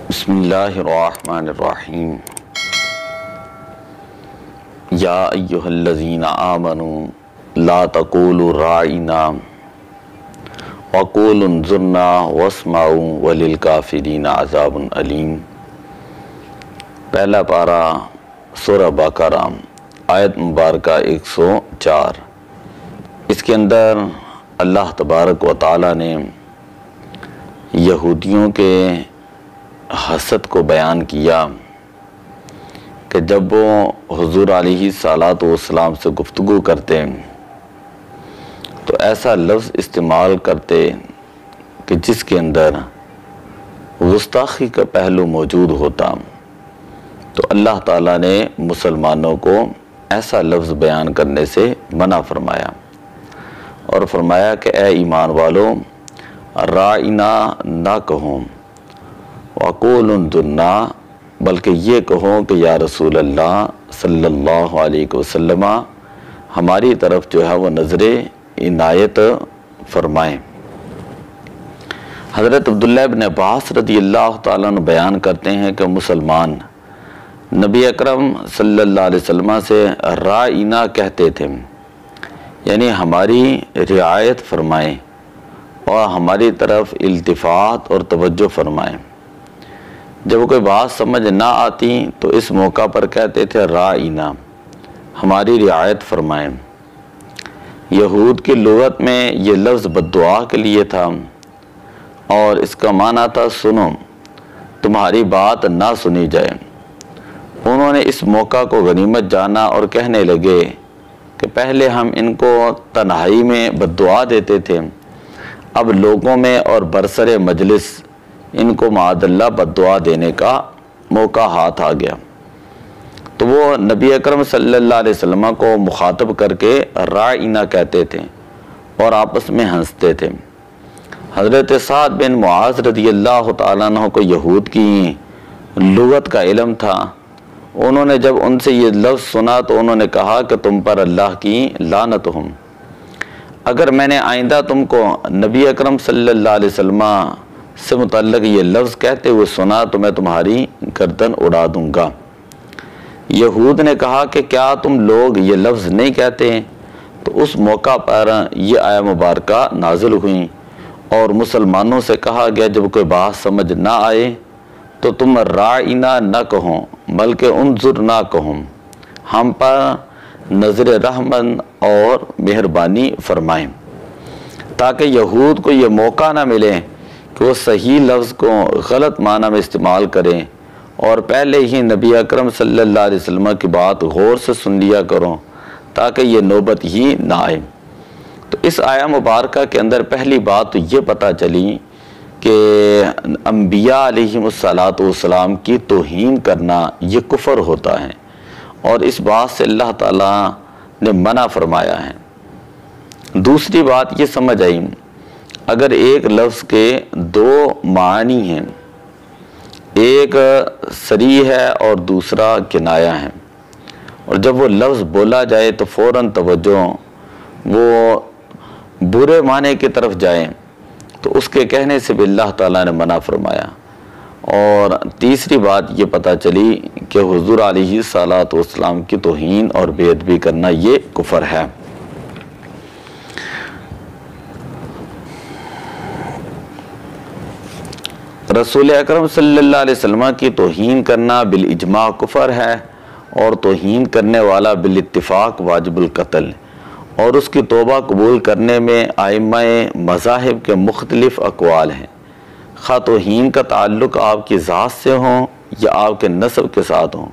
بسم اللہ الرحمن الرحیم یا ایہا الذین آمنوا لا تقولوا راعنا وقولوا انظرنا واسمعوا وللکافرین عذاب علیم۔ پہلا پارہ سورہ بقرہ آیت مبارکہ 104۔ اس کے اندر اللہ تبارک و تعالی نے یہودیوں کے حسد کو بیان کیا کہ جب وہ حضور علیہ الصلاۃ والسلام سے گفتگو کرتے تو ایسا لفظ استعمال کرتے کہ جس کے اندر گستاخی کا پہلو موجود ہوتا، تو اللہ تعالیٰ نے مسلمانوں کو ایسا لفظ بیان کرنے سے منع فرمایا اور فرمایا کہ اے ایمان والو، راعنا نہ کہو، وقولوا انظرنا، بلکہ یہ کہو کہ یا رسول اللہ صلی اللہ علیہ وسلم ہماری طرف جو ہے وہ نظر عنایت فرمائیں۔ حضرت عبداللہ ابن عباس رضی اللہ تعالیٰ عنہ بیان کرتے ہیں کہ مسلمان نبی اکرم صلی اللہ علیہ وسلم سے راعنا کہتے تھے، یعنی ہماری رعایت فرمائیں اور ہماری طرف التفات اور توجہ فرمائیں۔ جب کوئی بات سمجھ نہ آتی تو اس موقع پر کہتے تھے راعنا، ہماری رعایت فرمائیں۔ یہود کی لغت میں یہ لفظ بددعا کے لیے تھا اور اس کا معنی تھا سنو، تمہاری بات نہ سنی جائے۔ انہوں نے اس موقع کو غنیمت جانا اور کہنے لگے کہ پہلے ہم ان کو تنہائی میں بددعا دیتے تھے، اب لوگوں میں اور برسر مجلس ان کو معاذ اللہ بددعا دینے کا موقع ہاتھ آ گیا۔ تو وہ نبی اکرم صلی اللہ علیہ وسلم کو مخاطب کر کے راعنا کہتے تھے اور آپس میں ہنستے تھے۔ حضرت سعد بن معاذ رضی اللہ تعالیٰ عنہ کو یہود کی لغت کا علم تھا۔ انہوں نے جب ان سے یہ لفظ سنا تو انہوں نے کہا کہ تم پر اللہ کی لعنت ہو، اگر میں نے آئندہ تم کو نبی اکرم صلی اللہ علیہ وسلم سے متعلق یہ لفظ کہتے ہوئے سنا تو میں تمہاری گردن اڑا دوں گا۔ یہود نے کہا کہ کیا تم لوگ یہ لفظ نہیں کہتے؟ تو اس موقع پر یہ آیہ مبارکہ نازل ہوئیں اور مسلمانوں سے کہا گیا جب کوئی بات سمجھ نہ آئے تو تم راعنا نہ کہو بلکہ انظرنا کہو، ہم پر نظر رحمت اور مہربانی فرمائیں، تاکہ یہود کو یہ موقع نہ ملے کہ وہ صحیح لفظ کو غلط معنی میں استعمال کریں، اور پہلے ہی نبی اکرم صلی اللہ علیہ وسلم کی بات غور سے سن لیا کرو تاکہ یہ نوبت ہی نہ آئے۔ تو اس آیہ مبارکہ کے اندر پہلی بات تو یہ پتہ چلی کہ انبیاء علیہم الصلاۃ والسلام کی توہین کرنا یہ کفر ہوتا ہے اور اس بات سے اللہ تعالیٰ نے منع فرمایا ہے۔ دوسری بات یہ سمجھ آئی، اگر ایک لفظ کے دو معنی ہیں، ایک صریح ہے اور دوسرا کنایہ ہے، اور جب وہ لفظ بولا جائے تو فوراً توجہ وہ برے معنی کی طرف جائے تو اس کے کہنے سے بھی اللہ تعالیٰ نے منع فرمایا۔ اور تیسری بات یہ پتہ چلی کہ حضور علیہ الصلاۃ والسلام کی توہین اور بے ادبی کرنا یہ کفر ہے۔ رسول اکرم صلی اللہ علیہ وسلم کی توہین کرنا بالاجماع کفر ہے، اور توہین کرنے والا بالاتفاق واجب القتل، اور اس کی توبہ قبول کرنے میں ائمہ مذاہب کے مختلف اقوال ہیں، خواہ توہین کا تعلق آپ کی ذات سے ہوں یا آپ کے نسب کے ساتھ ہوں،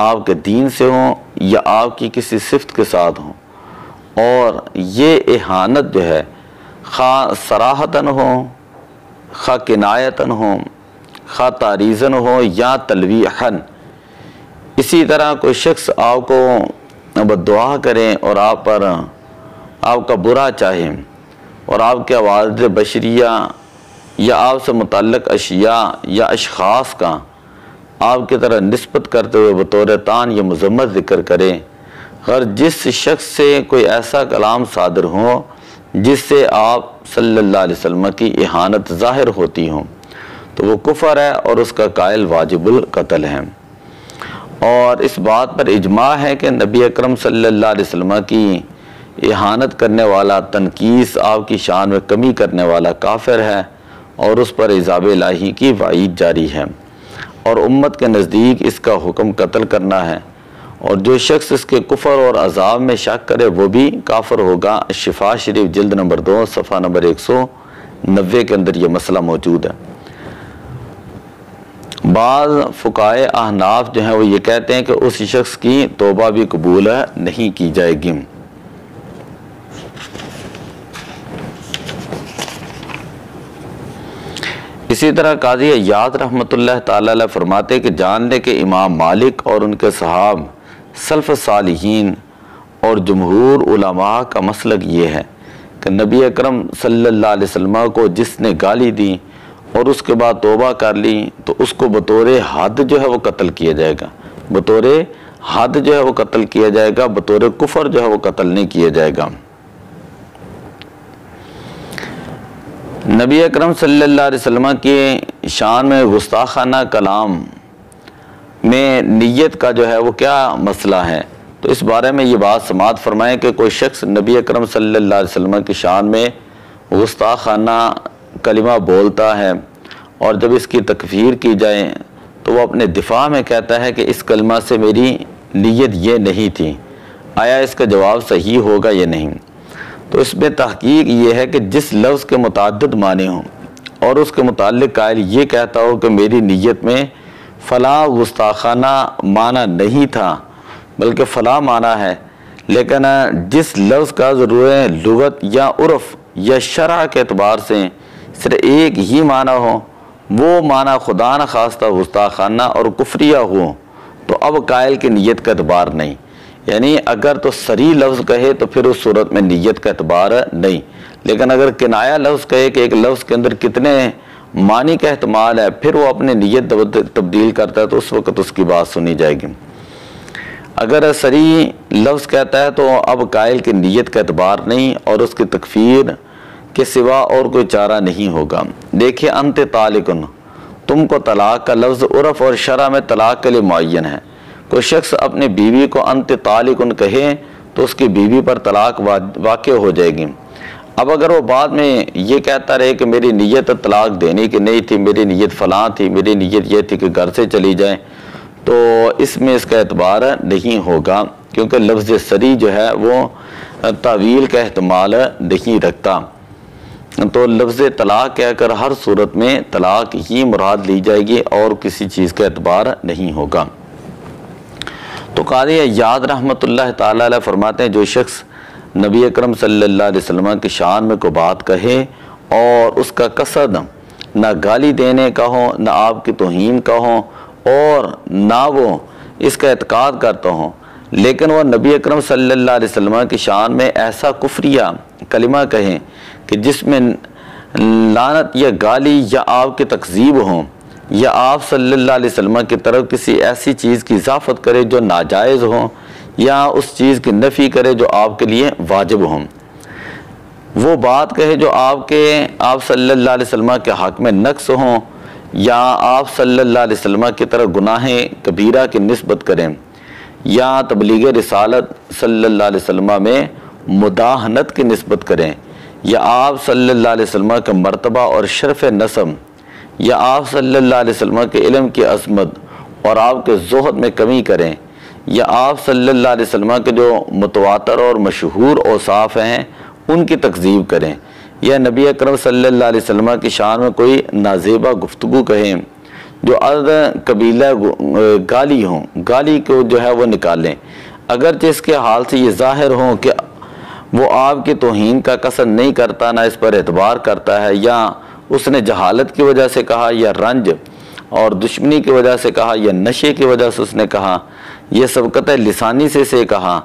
آپ کے دین سے ہوں یا آپ کی کسی صفت کے ساتھ ہوں، اور یہ اہانت جو ہے خواہ صراحتاً ہو، خواہ کنایتاً ہو، خواہ تعریضاً ہو یا تلویحاً۔ اسی طرح کوئی شخص آپ کو بددعا کریں اور آپ پر آپ کا برا چاہیں اور آپ کے عوارض بشریہ یا آپ سے متعلق اشیاء یا اشخاص کا آپ کی طرح نسبت کرتے ہوئے بطور طعن یا مذمت ذکر کریں، اگر جس شخص سے کوئی ایسا کلام صادر ہو جس سے آپ صلی اللہ علیہ وسلم کی اہانت ظاہر ہوتی ہوں، تو وہ کفر ہے اور اس کا قائل واجب القتل ہے۔ اور اس بات پر اجماع ہے کہ نبی اکرم صلی اللہ علیہ وسلم کی اہانت کرنے والا، تنقیص آپ کی شان میں کمی کرنے والا کافر ہے اور اس پر عذاب الہی کی وعید جاری ہے، اور امت کے نزدیک اس کا حکم قتل کرنا ہے، اور جو شخص اس کے کفر اور عذاب میں شک کرے وہ بھی کافر ہوگا۔ شفا شریف جلد نمبر 2 صفحہ نمبر 190 کے اندر یہ مسئلہ موجود ہے۔ بعض فقہائے احناف جو ہیں وہ یہ کہتے ہیں کہ اس شخص کی توبہ بھی قبول نہیں کی جائے گی۔ اسی طرح قاضی عیاض رحمۃ اللہ تعالی علیہ فرماتے کہ جان لے کہ امام مالک اور ان کے صحاب، سلف صالحین اور جمہور علماء کا مسلک یہ ہے کہ نبی اکرم صلی اللہ علیہ وسلم کو جس نے گالی دی اور اس کے بعد توبہ کر لی تو اس کو بطور حد جو ہے وہ قتل کیا جائے گا، بطور حد جو ہے وہ قتل کیا جائے گا، بطور کفر جو ہے وہ قتل نہیں کیا جائے گا۔ نبی اکرم صلی اللہ علیہ وسلم کی شان میں گستاخانہ کلام میں نیت کا جو ہے وہ کیا مسئلہ ہے، تو اس بارے میں یہ بات سماعت فرمائیں کہ کوئی شخص نبی اکرم صلی اللہ علیہ وسلم کی شان میں گستاخانہ کلمہ بولتا ہے اور جب اس کی تکفیر کی جائے تو وہ اپنے دفاع میں کہتا ہے کہ اس کلمہ سے میری نیت یہ نہیں تھی، آیا اس کا جواب صحیح ہوگا یا نہیں؟ تو اس میں تحقیق یہ ہے کہ جس لفظ کے متعدد معنی ہوں اور اس کے متعلق قائل یہ کہتا ہو کہ میری نیت میں فلاں گستاخانہ معنی نہیں تھا بلکہ فلاں معنی ہے، لیکن جس لفظ کا ضرورت لغت یا عرف یا شرع کے اعتبار سے صرف ایک ہی معنی ہو، وہ معنی خدا نخواستہ گستاخانہ اور کفریہ ہو، تو اب قائل کی نیت کا اعتبار نہیں، یعنی اگر تو صریح لفظ کہے تو پھر اس صورت میں نیت کا اعتبار نہیں، لیکن اگر کنایہ لفظ کہے کہ ایک لفظ کے اندر کتنے معنی کا احتمال ہے پھر وہ اپنے نیت تبدیل کرتا ہے تو اس وقت اس کی بات سنی جائے گی۔ اگر صریح لفظ کہتا ہے تو اب قائل کی نیت کا اعتبار نہیں اور اس کی تکفیر کے سوا اور کوئی چارہ نہیں ہوگا۔ دیکھیے انت طالقن، تم کو طلاق کا لفظ عرف اور شرع میں طلاق کے لیے معین ہے۔ کوئی شخص اپنی بیوی کو انت طالقن کہے تو اس کی بیوی پر طلاق واقع ہو جائے گی۔ اب اگر وہ بعد میں یہ کہتا رہے کہ میری نیت طلاق دینے کی نہیں تھی، میری نیت فلاں تھی، میری نیت یہ تھی کہ گھر سے چلی جائے، تو اس میں اس کا اعتبار نہیں ہوگا، کیونکہ لفظ صریح جو ہے وہ تعویل کا احتمال نہیں رکھتا۔ تو لفظ طلاق کہہ کر ہر صورت میں طلاق ہی مراد لی جائے گی اور کسی چیز کا اعتبار نہیں ہوگا۔ تو قاضی عیاض رحمۃ اللہ تعالی علیہ فرماتے ہیں جو شخص نبی اکرم صلی اللہ علیہ وسلم کی شان میں کوئی بات کہے اور اس کا قصد نہ گالی دینے کا ہو، نہ آپ کی توہین کا ہو، اور نہ وہ اس کا اعتقاد کرتا ہو، لیکن وہ نبی اکرم صلی اللہ علیہ وسلم کی شان میں ایسا کفریہ کلمہ کہیں کہ جس میں لعنت یا گالی یا آپ کی تکذیب ہوں، یا آپ صلی اللہ علیہ وسلم کی طرف کسی ایسی چیز کی اضافت کرے جو ناجائز ہوں، یا اس چیز کی نفی کرے جو آپ کے لیے واجب ہوں، وہ بات کہے جو آپ صلی اللہ علیہ وسلم کے حق میں نقص ہوں، یا آپ صلی اللہ علیہ وسلم کی طرف گناہ کبیرہ کی نسبت کریں، یا تبلیغ رسالت صلی اللہ علیہ وسلم میں مداہنت کی نسبت کریں، یا آپ صلی اللہ علیہ وسلم کے مرتبہ اور شرف نسب، یا آپ صلی اللہ علیہ وسلم کے علم کی عظمت اور آپ کے زہد میں کمی کریں، یا آپ صلی اللہ علیہ وسلم کے جو متواتر اور مشہور اوصاف ہیں ان کی تکذیب کریں، یا نبی اکرم صلی اللہ علیہ وسلم کی شان میں کوئی نازیبہ گفتگو کہیں جو عرض قبیلہ گالی ہوں، گالی کو جو ہے وہ نکالیں، اگرچہ اس کے حال سے یہ ظاہر ہوں کہ وہ آپ کی توہین کا قصد نہیں کرتا، نہ اس پر اعتبار کرتا ہے، یا اس نے جہالت کی وجہ سے کہا، یا رنج اور دشمنی کی وجہ سے کہا، یا نشے کی وجہ سے اس نے کہا، یہ سبقت لسانی سے کہا،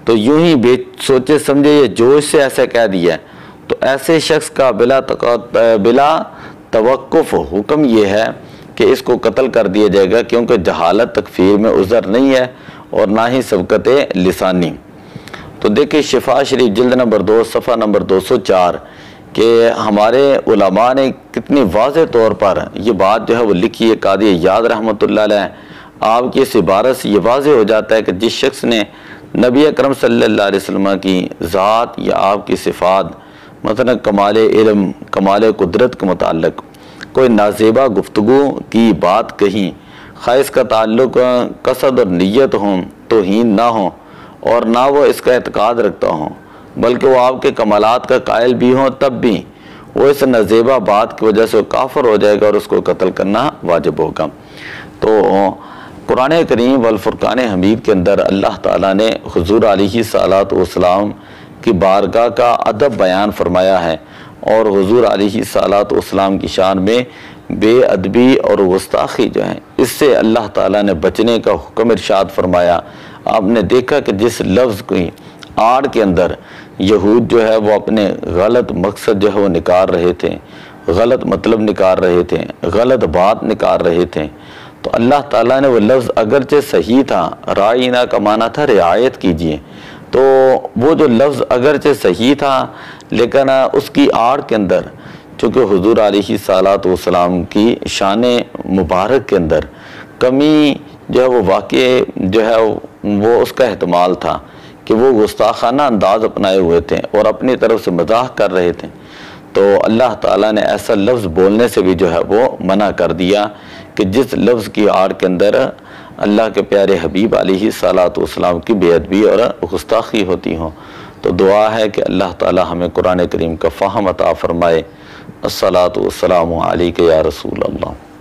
تو یوں ہی بے سوچے سمجھے یا جوش سے ایسا کہہ دیا، تو ایسے شخص کا بلا توقف حکم یہ ہے کہ اس کو قتل کر دیا جائے گا، کیونکہ جہالت تکفیر میں عذر نہیں ہے اور نہ ہی سبقت لسانی۔ تو دیکھیں شفا شریف جلد نمبر 2 صفحہ نمبر 204 کہ ہمارے علماء نے کتنی واضح طور پر یہ بات جو ہے وہ لکھی ہے۔ قاضی یاد رحمۃ اللہ علیہ، آپ کی اس عبارت سے یہ واضح ہو جاتا ہے کہ جس شخص نے نبی اکرم صلی اللہ علیہ وسلم کی ذات یا آپ کی صفات، مثلا کمال علم، کمال قدرت کے متعلق کوئی نازیبہ گفتگو کی بات کہیں، خواہ اس کا تعلق قصد اور نیت ہوں، توہین نہ ہوں اور نہ وہ اس کا اعتقاد رکھتا ہوں، بلکہ وہ آپ کے کمالات کا قائل بھی ہوں، تب بھی وہ اس نازیبہ بات کی وجہ سے وہ کافر ہو جائے گا اور اس کو قتل کرنا واجب ہوگا۔ تو قرآن کریم والفرقان حمید کے اندر اللہ تعالیٰ نے حضور علیہ الصلوۃ والسلام کی بارگاہ کا ادب بیان فرمایا ہے، اور حضور علیہ الصلوۃ والسلام کی شان میں بے ادبی اور گستاخی جو ہے اس سے اللہ تعالیٰ نے بچنے کا حکم ارشاد فرمایا۔ آپ نے دیکھا کہ جس لفظ کی آڑ کے اندر یہود جو ہے وہ اپنے غلط مقصد جو ہے وہ نکال رہے تھے، غلط مطلب نکال رہے تھے، غلط بات نکال رہے تھے، تو اللہ تعالیٰ نے وہ لفظ اگرچہ صحیح تھا، رائنا کا معنی تھا رعایت کیجئے، تو وہ جو لفظ اگرچہ صحیح تھا لیکن اس کی آڑ کے اندر چونکہ حضور علیہ الصلوۃ والسلام کی شان مبارک کے اندر کمی جو ہے وہ واقع جو ہے وہ اس کا احتمال تھا کہ وہ گستاخانہ انداز اپنائے ہوئے تھے اور اپنی طرف سے مزاح کر رہے تھے، تو اللہ تعالیٰ نے ایسا لفظ بولنے سے بھی جو ہے وہ منع کر دیا کہ جس لفظ کی آڑ کے اندر اللہ کے پیارے حبیب علیہ الصلوۃ والسلام کی بے ادبی اور گستاخی ہوتی ہوں۔ تو دعا ہے کہ اللہ تعالیٰ ہمیں قرآن کریم کا فہم عطا فرمائے۔ الصلاۃ والسلام علیک یا رسول اللہ۔